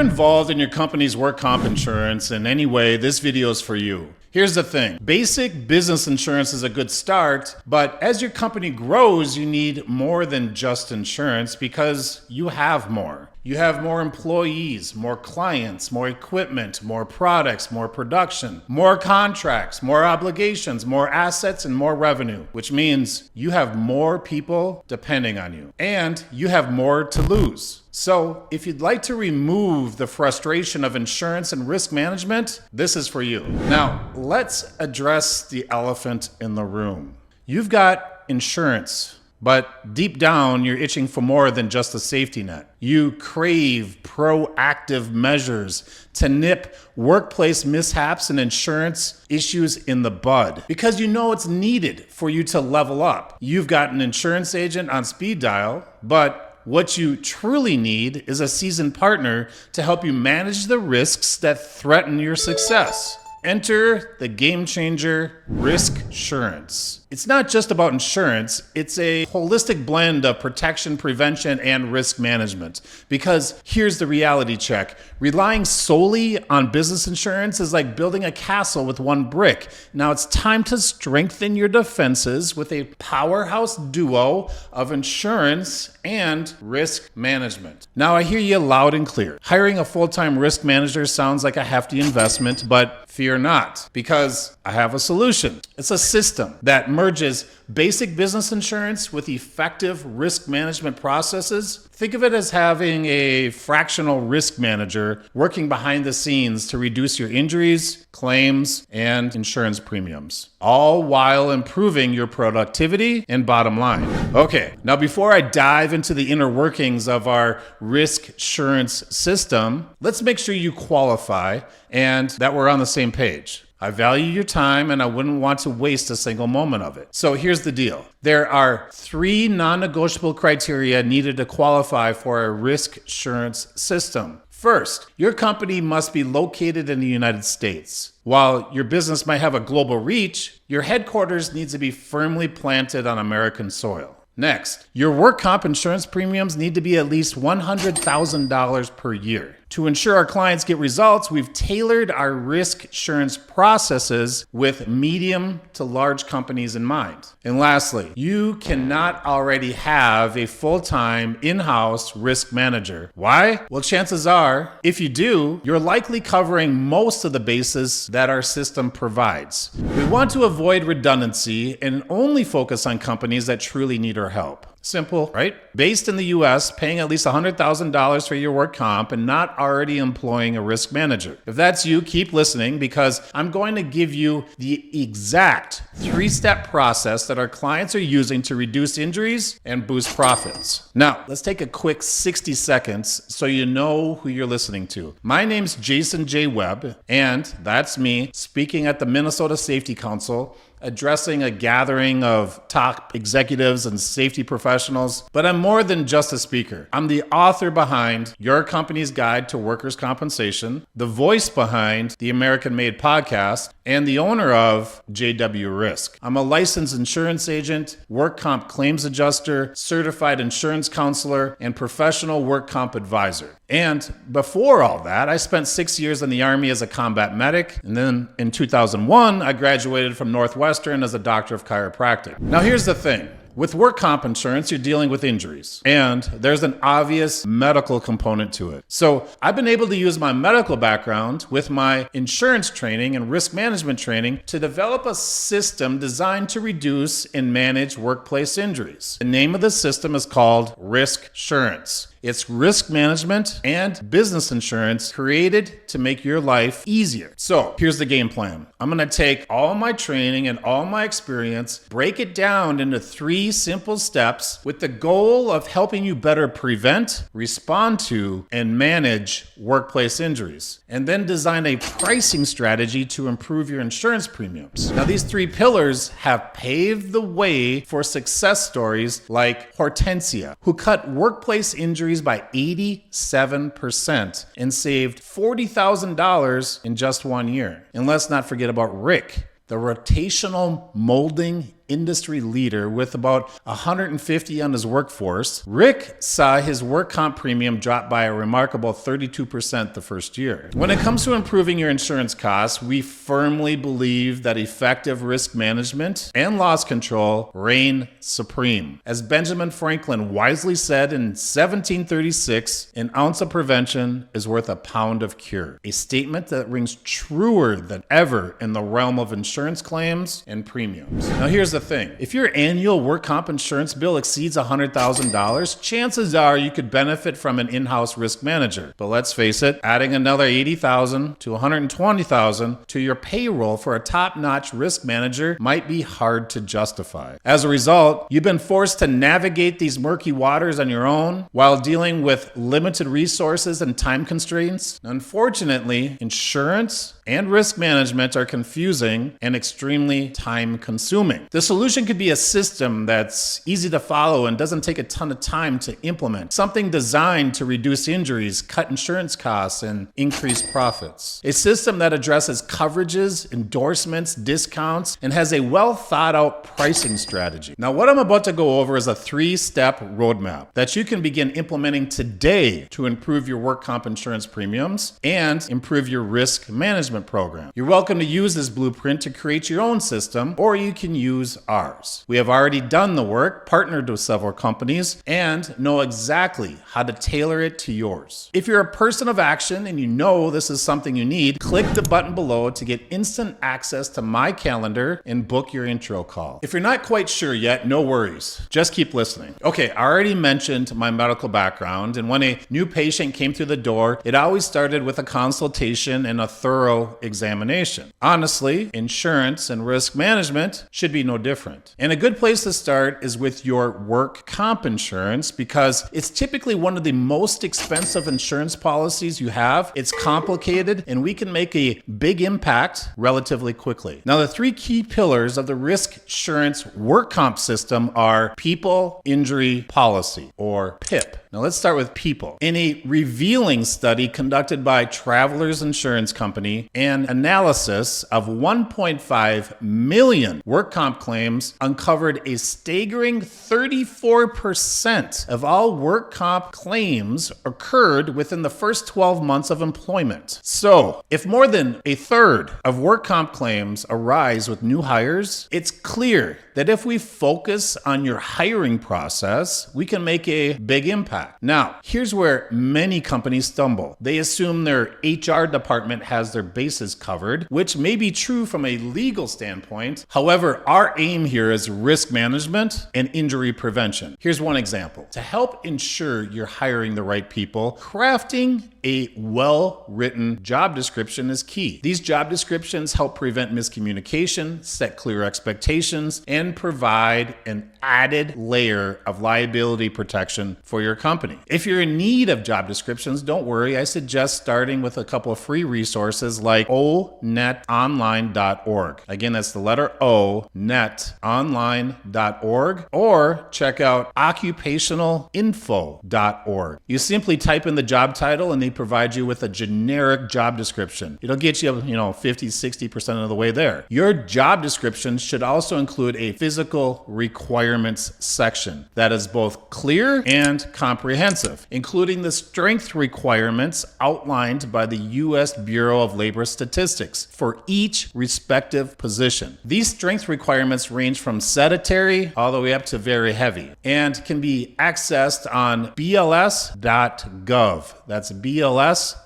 you're involved in your company's work comp insurance in any way, this video is for you. Here's the thing. Basic business insurance is a good start, but as your company grows, you need more than just insurance because you have more. You have more employees, more clients, more equipment, more products, more production, more contracts, more obligations, more assets, and more revenue, which means you have more people depending on you, and you have more to lose. So if you'd like to remove the frustration of insurance and risk management, this is for you. Now, let's address the elephant in the room. You've got insurance, but deep down, you're itching for more than just a safety net. You crave proactive measures to nip workplace mishaps and insurance issues in the bud because you know it's needed for you to level up. You've got an insurance agent on speed dial, but what you truly need is a seasoned partner to help you manage the risks that threaten your success. Enter the game changer, RiskSurance. It's not just about insurance, it's a holistic blend of protection, prevention, and risk management. Because here's the reality check. Relying solely on business insurance is like building a castle with one brick. Now it's time to strengthen your defenses with a powerhouse duo of insurance and risk management. Now I hear you loud and clear. Hiring a full-time risk manager sounds like a hefty investment, but fear not, because I have a solution. It's a system that merges basic business insurance with effective risk management processes. Think of it as having a fractional risk manager working behind the scenes to reduce your injuries, claims, and insurance premiums, all while improving your productivity and bottom line. Okay, now before I dive into the inner workings of our RiskSurance system, let's make sure you qualify and that we're on the same page. I value your time and I wouldn't want to waste a single moment of it. So here's the deal. There are 3 non-negotiable criteria needed to qualify for a RiskSurance system. First, your company must be located in the United States. While your business might have a global reach, your headquarters needs to be firmly planted on American soil. Next, your work comp insurance premiums need to be at least $100,000 per year. To ensure our clients get results, we've tailored our RiskSurance processes with medium to large companies in mind. And lastly, you cannot already have a full-time in-house risk manager. Why? Well, chances are, if you do, you're likely covering most of the bases that our system provides. We want to avoid redundancy and only focus on companies that truly need our help. Simple, right? Based in the US, paying at least $100,000 for your work comp and not already employing a risk manager. If that's you, keep listening because I'm going to give you the exact 3-step process that our clients are using to reduce injuries and boost profits. Now, let's take a quick 60 seconds so you know who you're listening to. My name's Jason J. Webb, and that's me speaking at the Minnesota Safety Council, addressing a gathering of top executives and safety professionals, but I'm more than just a speaker. I'm the author behind Your Company's Guide to Workers' Compensation, the voice behind the American Made podcast, and the owner of JW Risk. I'm a licensed insurance agent, work comp claims adjuster, certified insurance counselor, and professional work comp advisor. And before all that, I spent 6 years in the Army as a combat medic, and then in 2001, I graduated from Northwestern as a doctor of chiropractic. Now here's the thing. With work comp insurance, you're dealing with injuries, and there's an obvious medical component to it. So I've been able to use my medical background with my insurance training and risk management training to develop a system designed to reduce and manage workplace injuries. The name of the system is called RiskSurance. It's risk management and business insurance created to make your life easier. So here's the game plan. I'm going to take all my training and all my experience, break it down into 3 simple steps with the goal of helping you better prevent, respond to, and manage workplace injuries, and then design a pricing strategy to improve your insurance premiums. Now, these 3 pillars have paved the way for success stories like Hortensia, who cut workplace injuries by 87% and saved $40,000 in just 1 year. And let's not forget about Rick, the rotational molding industry leader with about 150 on his workforce, Rick saw his work comp premium drop by a remarkable 32% the first year. When it comes to improving your insurance costs, we firmly believe that effective risk management and loss control reign supreme. As Benjamin Franklin wisely said in 1736, an ounce of prevention is worth a pound of cure. A statement that rings truer than ever in the realm of insurance claims and premiums. Now here's the thing. If your annual work comp insurance bill exceeds $100,000, chances are you could benefit from an in-house risk manager. But let's face it, adding another $80,000 to $120,000 to your payroll for a top-notch risk manager might be hard to justify. As a result, you've been forced to navigate these murky waters on your own while dealing with limited resources and time constraints. Unfortunately, insurance and risk management are confusing and extremely time-consuming. The solution could be a system that's easy to follow and doesn't take a ton of time to implement. Something designed to reduce injuries, cut insurance costs, and increase profits. A system that addresses coverages, endorsements, discounts, and has a well-thought-out pricing strategy. Now, what I'm about to go over is a 3-step roadmap that you can begin implementing today to improve your work comp insurance premiums and improve your risk management program. You're welcome to use this blueprint to create your own system, or you can use ours. We have already done the work, partnered with several companies, and know exactly how to tailor it to yours. If you're a person of action and you know this is something you need, click the button below to get instant access to my calendar and book your intro call. If you're not quite sure yet, no worries. Just keep listening. Okay, I already mentioned my medical background, and when a new patient came through the door, it always started with a consultation and a thorough examination. Honestly, insurance and risk management should be no different. And a good place to start is with your work comp insurance because it's typically one of the most expensive insurance policies you have. It's complicated and we can make a big impact relatively quickly. Now, the 3 key pillars of the risk insurance work comp system are people, injury, policy, or PIP. Now let's start with people. In a revealing study conducted by Travelers Insurance Company, an analysis of 1.5 million work comp claims uncovered a staggering 34% of all work comp claims occurred within the first 12 months of employment. So, if more than a third of work comp claims arise with new hires, it's clear that if we focus on your hiring process, we can make a big impact. Now, here's where many companies stumble. They assume their HR department has their bases covered, which may be true from a legal standpoint. However, our aim here is risk management and injury prevention. Here's one example. To help ensure you're hiring the right people, crafting a well-written job description is key. These job descriptions help prevent miscommunication, set clear expectations, and provide an added layer of liability protection for your company. If you're in need of job descriptions, don't worry. I suggest starting with a couple of free resources like onetonline.org. Again, that's the letter O, netonline.org, or check out occupationalinfo.org. You simply type in the job title and they provide you with a generic job description. It'll get you, 50-60% of the way there. Your job description should also include a physical requirements section that is both clear and comprehensive, including the strength requirements outlined by the U.S. Bureau of Labor Statistics for each respective position. These strength requirements range from sedentary all the way up to very heavy and can be accessed on bls.gov. That's bls.gov.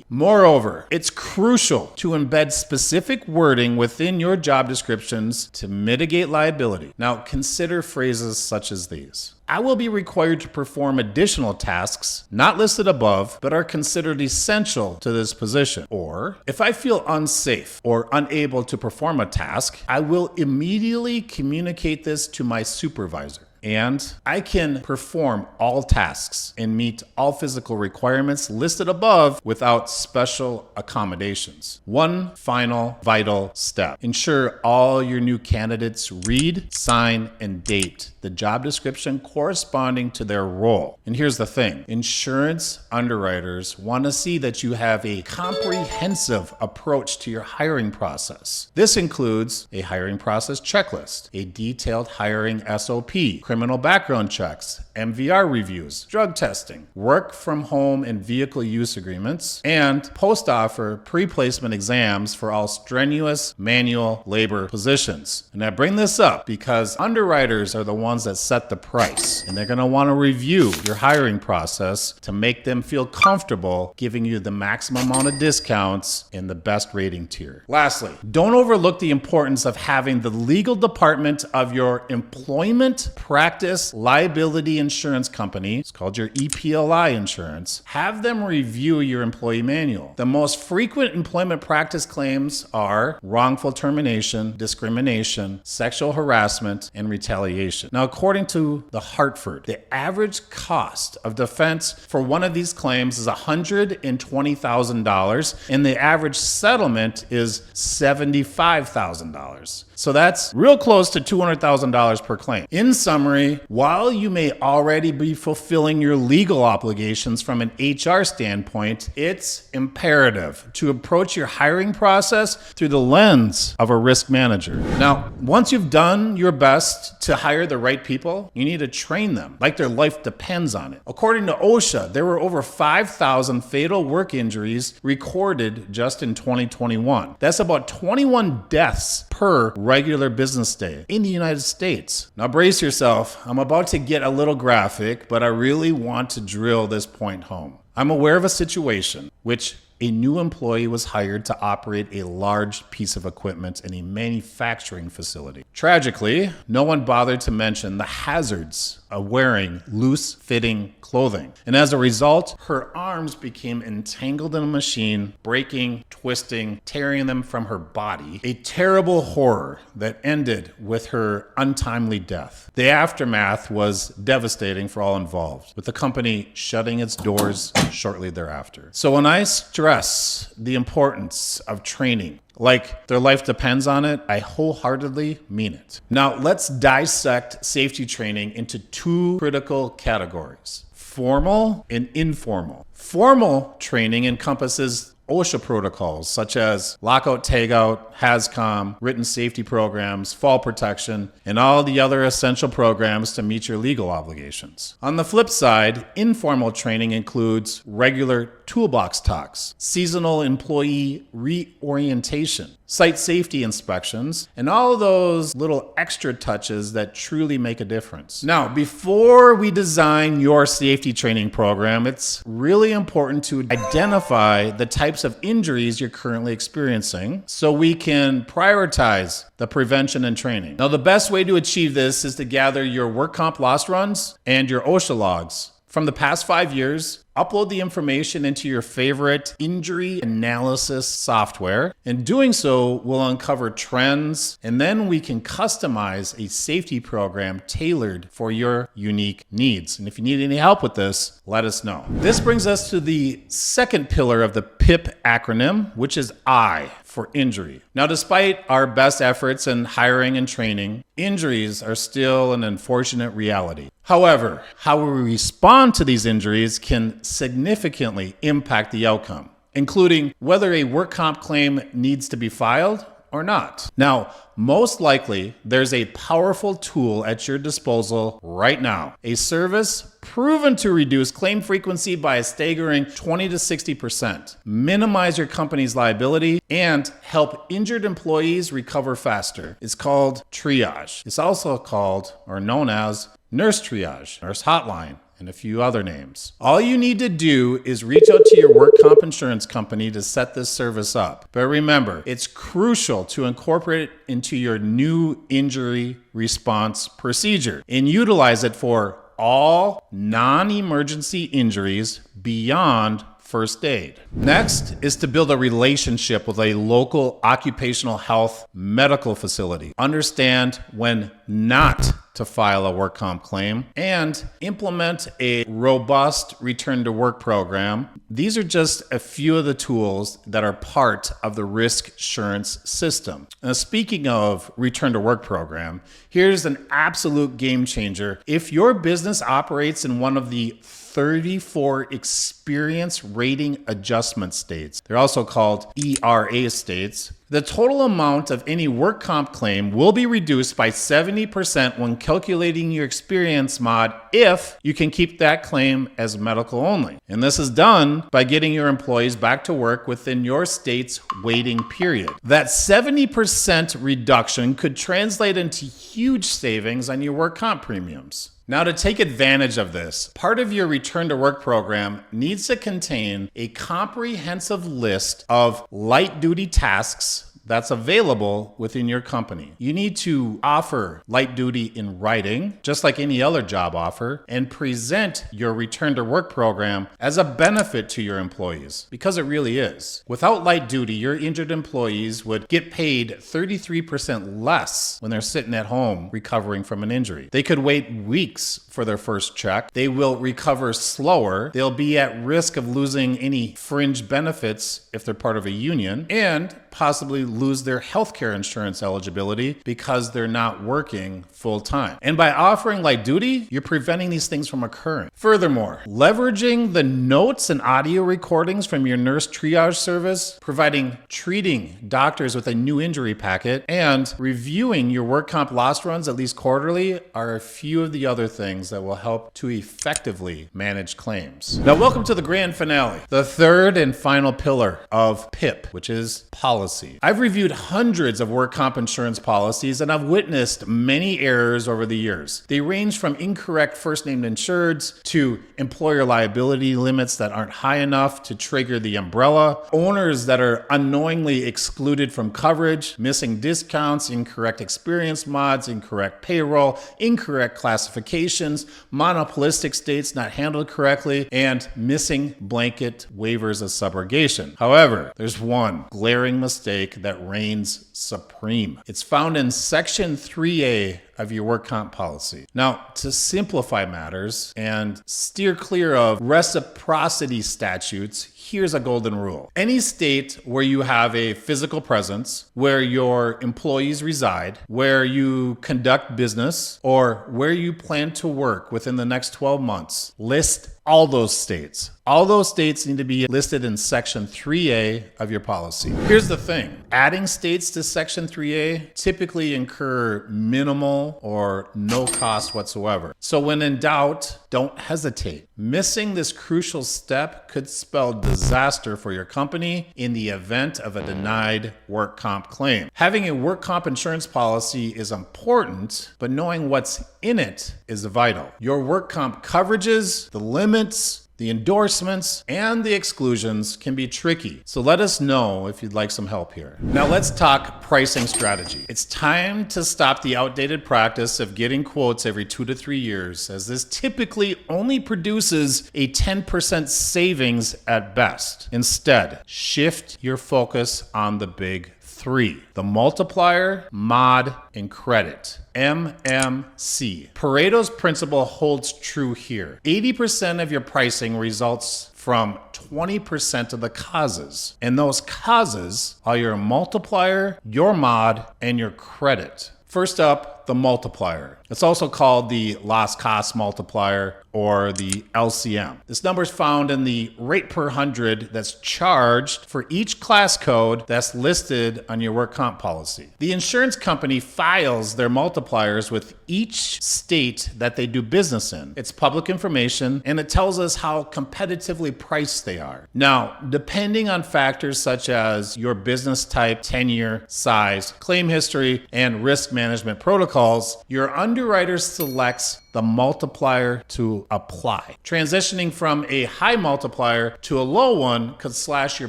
Moreover, it's crucial to embed specific wording within your job descriptions to mitigate liability. Now, consider phrases such as these. I will be required to perform additional tasks not listed above, but are considered essential to this position. Or, if I feel unsafe or unable to perform a task, I will immediately communicate this to my supervisor. and I can perform all tasks and meet all physical requirements listed above without special accommodations. One final vital step. Ensure all your new candidates read, sign, and date the job description corresponding to their role. And here's the thing. Insurance underwriters want to see that you have a comprehensive approach to your hiring process. This includes a hiring process checklist, a detailed hiring SOP, criminal background checks, MVR reviews, drug testing, work from home and vehicle use agreements, and post-offer pre-placement exams for all strenuous manual labor positions. And I bring this up because underwriters are the ones that set the price, and they're going to want to review your hiring process to make them feel comfortable giving you the maximum amount of discounts in the best rating tier. Lastly, don't overlook the importance of having the legal department of your employment practice liability insurance company, it's called your EPLI insurance, have them review your employee manual. The most frequent employment practice claims are wrongful termination, discrimination, sexual harassment, and retaliation. Now, according to the Hartford, the average cost of defense for one of these claims is $120,000, and the average settlement is $75,000. So that's real close to $200,000 per claim. In summary, while you may already be fulfilling your legal obligations from an HR standpoint, it's imperative to approach your hiring process through the lens of a risk manager. Now, once you've done your best to hire the right people, you need to train them like their life depends on it. According to OSHA, there were over 5,000 fatal work injuries recorded just in 2021. That's about 21 deaths per regular business day in the United States. Now brace yourself. I'm about to get a little graphic, but I really want to drill this point home. I'm aware of a situation which a new employee was hired to operate a large piece of equipment in a manufacturing facility. Tragically, no one bothered to mention the hazards of wearing loose-fitting clothing. And as a result, her arms became entangled in a machine, breaking, twisting, tearing them from her body. A terrible horror that ended with her untimely death. The aftermath was devastating for all involved, with the company shutting its doors shortly thereafter. So when I stress the importance of training, like their life depends on it, I wholeheartedly mean it. Now, let's dissect safety training into two critical categories: formal and informal. Formal training encompasses OSHA protocols such as lockout, tagout, HAZCOM, written safety programs, fall protection, and all the other essential programs to meet your legal obligations. On the flip side, informal training includes regular toolbox talks, seasonal employee reorientation, site safety inspections, and all of those little extra touches that truly make a difference. Now, before we design your safety training program, it's really important to identify the types of injuries you're currently experiencing so we can prioritize the prevention and training. Now, the best way to achieve this is to gather your work comp loss runs and your OSHA logs from the past 5 years. Upload the information into your favorite injury analysis software. And doing so will uncover trends, and then we can customize a safety program tailored for your unique needs. And if you need any help with this, let us know. This brings us to the second pillar of the PIP acronym, which is I for injury. Now, despite our best efforts in hiring and training, injuries are still an unfortunate reality. However, how we respond to these injuries can significantly impact the outcome, including whether a work comp claim needs to be filed or not. Now, most likely, there's a powerful tool at your disposal right now, a service proven to reduce claim frequency by a staggering 20 to 60%, minimize your company's liability, and help injured employees recover faster. It's called Triage. It's also called, or known as, Nurse Triage, Nurse Hotline, and a few other names. All you need to do is reach out to your work comp insurance company to set this service up. But remember, it's crucial to incorporate it into your new injury response procedure and utilize it for all non-emergency injuries beyond first aid. Next is to build a relationship with a local occupational health medical facility. Understand when not to file a work comp claim, and implement a robust return to work program. These are just a few of the tools that are part of the risk assurance system. Now, speaking of return to work program, here's an absolute game changer. If your business operates in one of the 34 experience rating adjustment states, they're also called ERA states, the total amount of any work comp claim will be reduced by 70% when calculating your experience mod if you can keep that claim as medical only. And this is done by getting your employees back to work within your state's waiting period. That 70% reduction could translate into huge savings on your work comp premiums. Now, to take advantage of this, part of your return to work program needs to contain a comprehensive list of light duty tasks that's available within your company. You need to offer light duty in writing, just like any other job offer, and present your return to work program as a benefit to your employees, because it really is. Without light duty, your injured employees would get paid 33% less when they're sitting at home recovering from an injury. They could wait weeks for their first check. They will recover slower. They'll be at risk of losing any fringe benefits if they're part of a union, and possibly lose their healthcare insurance eligibility because they're not working full time. And by offering light duty, you're preventing these things from occurring. Furthermore, leveraging the notes and audio recordings from your nurse triage service, providing treating doctors with a new injury packet, and reviewing your work comp loss runs at least quarterly are a few of the other things that will help to effectively manage claims. Now, welcome to the grand finale, the third and final pillar of PIP, which is policy. I've reviewed hundreds of work comp insurance policies, and I've witnessed many errors over the years. They range from incorrect first named insureds to employer liability limits that aren't high enough to trigger the umbrella, owners that are unknowingly excluded from coverage, missing discounts, incorrect experience mods, incorrect payroll, incorrect classifications, monopolistic states not handled correctly, and missing blanket waivers of subrogation. However, there's one glaring mistake that reigns supreme. It's found in Section 3A of your work comp policy. Now, to simplify matters and steer clear of reciprocity statutes, here's a golden rule. Any state where you have a physical presence, where your employees reside, where you conduct business, or where you plan to work within the next 12 months, list all those states. All those states need to be listed in Section 3A of your policy. Here's the thing. Adding states to Section 3A typically incur minimal or no cost whatsoever. So when in doubt, don't hesitate. Missing this crucial step could spell disaster for your company in the event of a denied work comp claim. Having a work comp insurance policy is important, but knowing what's in it is vital. Your work comp coverages, the limits, the endorsements, and the exclusions can be tricky, so let us know if you'd like some help here. Now let's talk pricing strategy. It's time to stop the outdated practice of getting quotes every 2 to 3 years, as this typically only produces a 10% savings at best. Instead, shift your focus on the big 3, the multiplier, mod, and credit. MMC. Pareto's principle holds true here. 80% of your pricing results from 20% of the causes. And those causes are your multiplier, your mod, and your credit. First up, the multiplier. It's also called the loss cost multiplier or the LCM. This number is found in the rate per 100 that's charged for each class code that's listed on your work comp policy. The insurance company files their multipliers with each state that they do business in. It's public information, and it tells us how competitively priced they are. Now, depending on factors such as your business type, tenure, size, claim history, and risk management protocols, your underwriter selects the the multiplier to apply. Transitioning from a high multiplier to a low one could slash your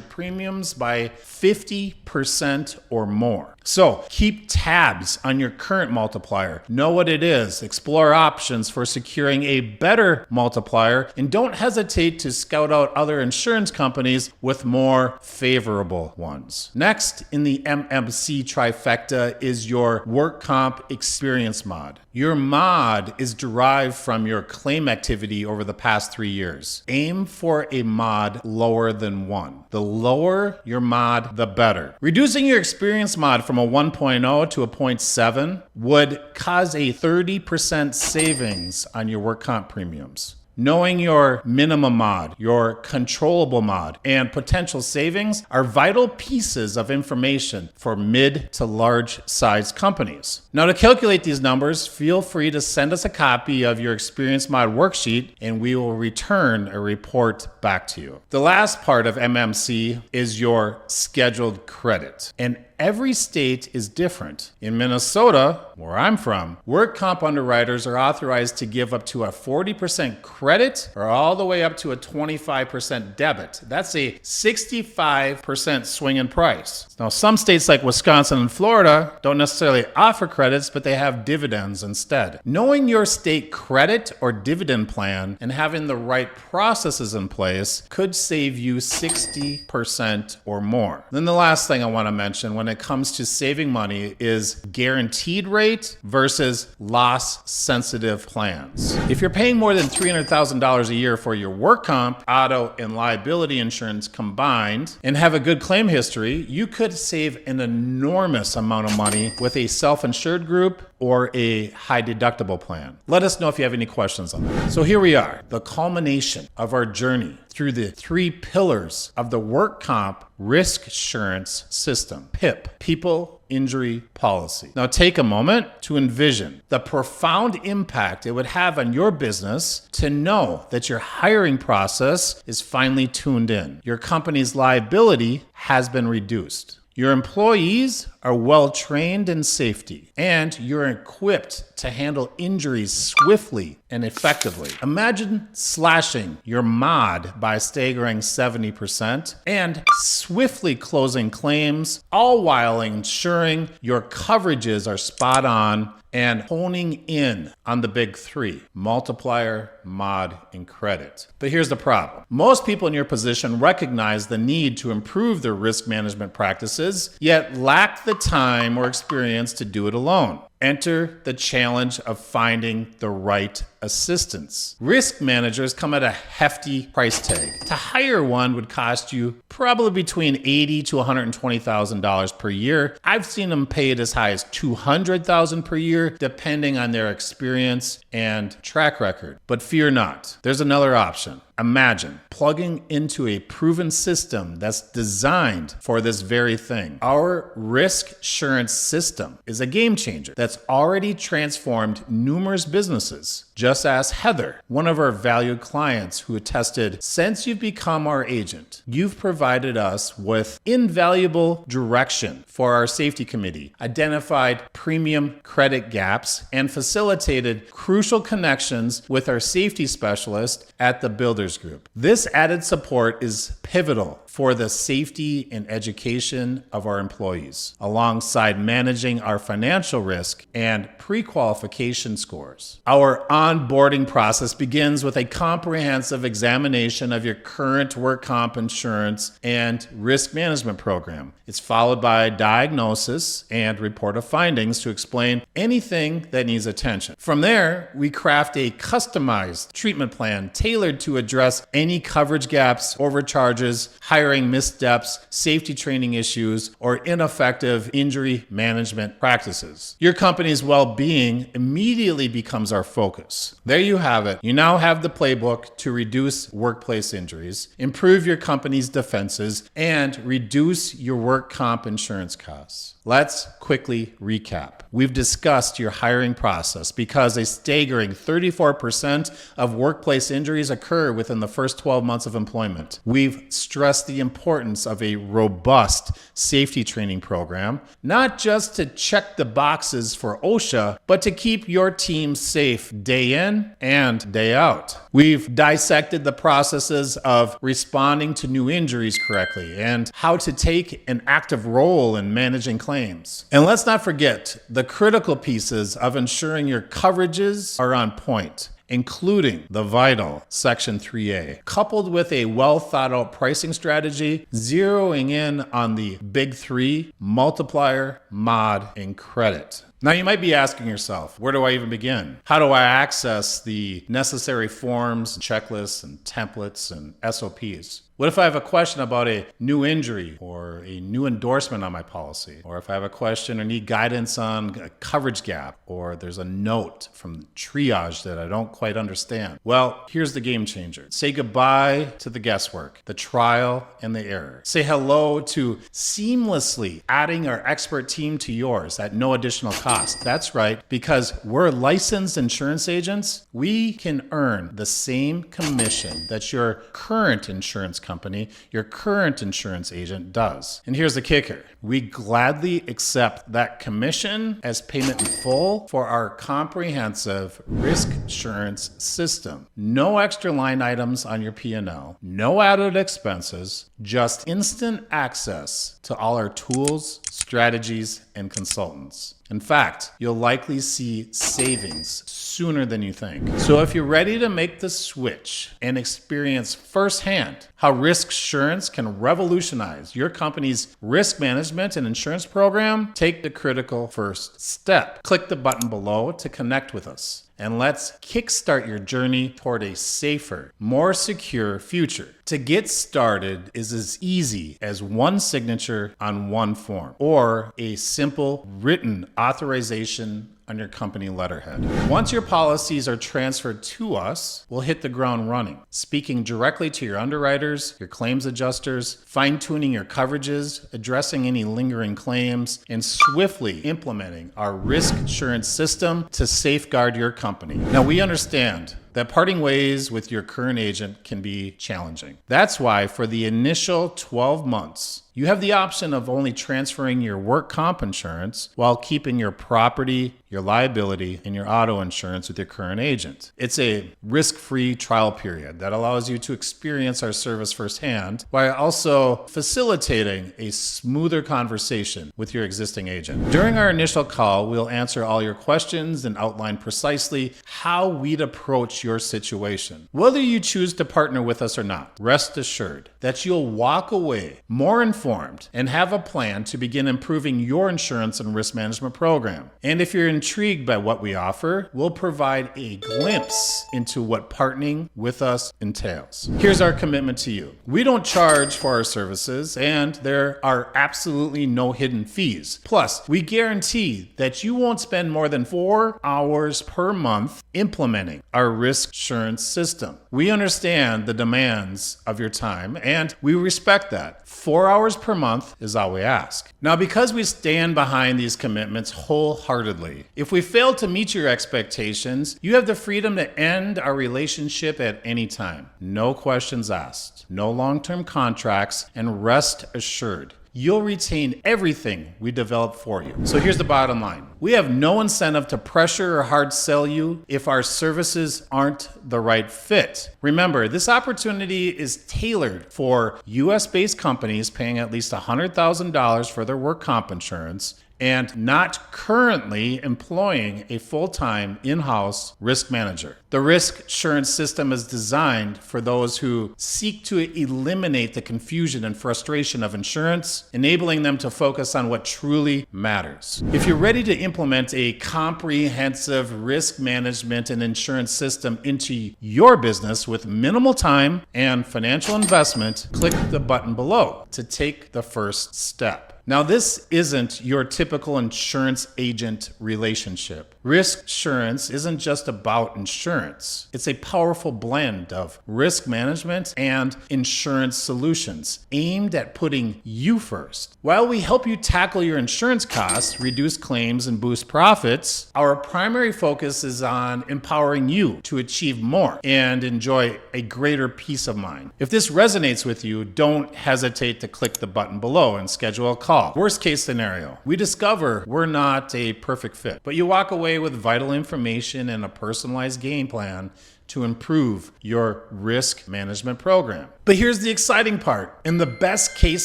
premiums by 50% or more. So keep tabs on your current multiplier. Know what it is. Explore options for securing a better multiplier, and don't hesitate to scout out other insurance companies with more favorable ones. Next in the MMC trifecta is your work comp experience mod. Your mod is derived from your claim activity over the past 3 years. Aim for a mod lower than 1. The lower your mod, the better. Reducing your experience mod from a 1.0 to a 0.7 would cause a 30% savings on your work comp premiums. Knowing your minimum mod, your controllable mod, and potential savings are vital pieces of information for mid to large size companies. Now, to calculate these numbers, feel free to send us a copy of your experience mod worksheet and we will return a report back to you. The last part of MMC is your scheduled credit. And every state is different. In Minnesota, where I'm from, work comp underwriters are authorized to give up to a 40% credit or all the way up to a 25% debit. That's a 65% swing in price. Now, some states like Wisconsin and Florida don't necessarily offer credits, but they have dividends instead. Knowing your state credit or dividend plan and having the right processes in place could save you 60% or more. Then the last thing I want to mention when it comes to saving money is guaranteed rate versus loss sensitive plans. If you're paying more than $300,000 a year for your work comp, auto, and liability insurance combined and have a good claim history, you could save an enormous amount of money with a self-insured group or a high deductible plan. Let us know if you have any questions on that. So here we are, the culmination of our journey through the 3 pillars of the work comp risk assurance system, PIP, People Injury Policy. Now take a moment to envision the profound impact it would have on your business to know that your hiring process is finally tuned in. Your company's liability has been reduced. Your employees are well trained in safety, and you're equipped to handle injuries swiftly and effectively. Imagine slashing your mod by a staggering 70% and swiftly closing claims, all while ensuring your coverages are spot on and honing in on the big 3, multiplier, mod, and credit. But here's the problem. Most people in your position recognize the need to improve their risk management practices, yet lack the time or experience to do it alone. Enter the challenge of finding the right assistance. Risk managers come at a hefty price tag. To hire one would cost you probably between $80,000 to $120,000 per year. I've seen them paid as high as $200,000 per year, depending on their experience and track record. But fear not, there's another option. Imagine plugging into a proven system that's designed for this very thing. Our risk assurance system is a game changer that's already transformed numerous businesses. Just ask Heather, one of our valued clients, who attested, since you've become our agent, you've provided us with invaluable direction for our safety committee, identified premium credit gaps, and facilitated crucial connections with our safety specialist at the Builders Group. This added support is pivotal for the safety and education of our employees, alongside managing our financial risk and pre-qualification scores. Our onboarding process begins with a comprehensive examination of your current work comp insurance and risk management program. It's followed by a diagnosis and report of findings to explain anything that needs attention. From there, we craft a customized treatment plan tailored to address any coverage gaps, overcharges, hiring missteps, safety training issues, or ineffective injury management practices. Your company's well-being immediately becomes our focus. There you have it. You now have the playbook to reduce workplace injuries, improve your company's defenses, and reduce your work comp insurance costs. Let's quickly recap. We've discussed your hiring process because a staggering 34% of workplace injuries occur within the first 12 months of employment. We've stress the importance of a robust safety training program, not just to check the boxes for OSHA, but to keep your team safe day in and day out. We've dissected the processes of responding to new injuries correctly and how to take an active role in managing claims. And let's not forget the critical pieces of ensuring your coverages are on point, including the vital Section 3A, coupled with a well thought out pricing strategy, zeroing in on the big three: multiplier, mod, and credit. Now you might be asking yourself, where do I even begin? How do I access the necessary forms, checklists, and templates and SOPs? What if I have a question about a new injury or a new endorsement on my policy? Or if I have a question or need guidance on a coverage gap, or there's a note from triage that I don't quite understand? Well, here's the game changer. Say goodbye to the guesswork, the trial, and the error. Say hello to seamlessly adding our expert team to yours at no additional cost. That's right, because we're licensed insurance agents, we can earn the same commission that your current insurance company, your current insurance agent does. And here's the kicker. We gladly accept that commission as payment in full for our comprehensive risk insurance system. No extra line items on your P&L, no added expenses, just instant access to all our tools, strategies, and consultants. In fact, you'll likely see savings sooner than you think. So if you're ready to make the switch and experience firsthand how risk insurance can revolutionize your company's risk management and insurance program, take the critical first step. Click the button below to connect with us. And let's kickstart your journey toward a safer, more secure future. To get started is as easy as one signature on one form or a simple written authorization on your company letterhead. Once your policies are transferred to us, we'll hit the ground running, speaking directly to your underwriters, your claims adjusters, fine-tuning your coverages, addressing any lingering claims, and swiftly implementing our risk insurance system to safeguard your company. Now, we understand that parting ways with your current agent can be challenging. That's why for the initial 12 months, you have the option of only transferring your work comp insurance while keeping your property, your liability, and your auto insurance with your current agent. It's a risk-free trial period that allows you to experience our service firsthand while also facilitating a smoother conversation with your existing agent. During our initial call, we'll answer all your questions and outline precisely how we'd approach your situation. Whether you choose to partner with us or not, rest assured that you'll walk away more informed and have a plan to begin improving your insurance and risk management program. And if you're intrigued by what we offer, we'll provide a glimpse into what partnering with us entails. Here's our commitment to you. We don't charge for our services, and there are absolutely no hidden fees. Plus, we guarantee that you won't spend more than 4 hours per month implementing our risk insurance system. We understand the demands of your time, and we respect that. 4 hours per month is all we ask. Now, because we stand behind these commitments wholeheartedly, if we fail to meet your expectations, you have the freedom to end our relationship at any time. No questions asked, no long-term contracts, and rest assured, you'll retain everything we develop for you. So here's the bottom line. We have no incentive to pressure or hard sell you if our services aren't the right fit. Remember, this opportunity is tailored for US-based companies paying at least $100,000 for their work comp insurance and not currently employing a full-time in-house risk manager. The risk insurance system is designed for those who seek to eliminate the confusion and frustration of insurance, enabling them to focus on what truly matters. If you're ready to implement a comprehensive risk management and insurance system into your business with minimal time and financial investment, click the button below to take the first step. Now, this isn't your typical insurance agent relationship. Risk Assurance isn't just about insurance. It's a powerful blend of risk management and insurance solutions aimed at putting you first. While we help you tackle your insurance costs, reduce claims, and boost profits, our primary focus is on empowering you to achieve more and enjoy a greater peace of mind. If this resonates with you, don't hesitate to click the button below and schedule a call. Worst case scenario, we discover we're not a perfect fit, but you walk away with vital information and a personalized game plan to improve your risk management program. But here's the exciting part. In the best case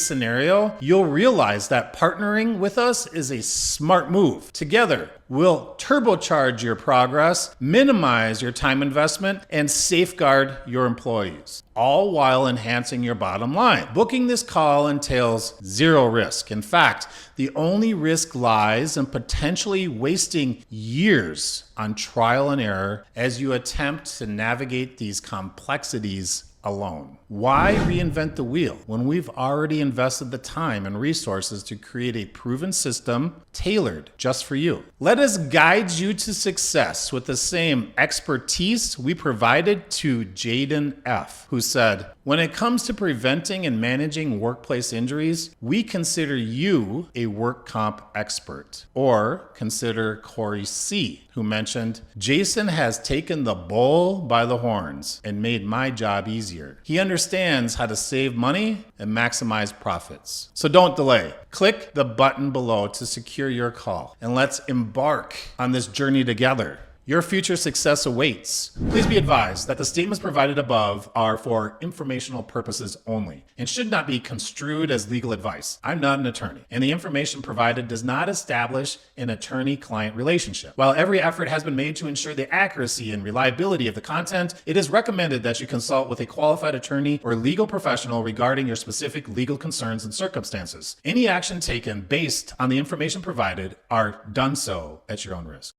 scenario, you'll realize that partnering with us is a smart move. Together, we'll turbocharge your progress, minimize your time investment, and safeguard your employees, all while enhancing your bottom line. Booking this call entails zero risk. In fact, the only risk lies in potentially wasting years on trial and error as you attempt to navigate these complexities alone. Why reinvent the wheel when we've already invested the time and resources to create a proven system tailored just for you? Let us guide you to success with the same expertise we provided to Jaden F., who said, "When it comes to preventing and managing workplace injuries, we consider you a work comp expert." Or consider Corey C., who mentioned, "Jason has taken the bull by the horns and made my job easier. He understands how to save money and maximize profits." So don't delay. Click the button below to secure your call, and let's embark on this journey together. Your future success awaits. Please be advised that the statements provided above are for informational purposes only and should not be construed as legal advice. I'm not an attorney, and the information provided does not establish an attorney-client relationship. While every effort has been made to ensure the accuracy and reliability of the content, it is recommended that you consult with a qualified attorney or legal professional regarding your specific legal concerns and circumstances. Any action taken based on the information provided are done so at your own risk.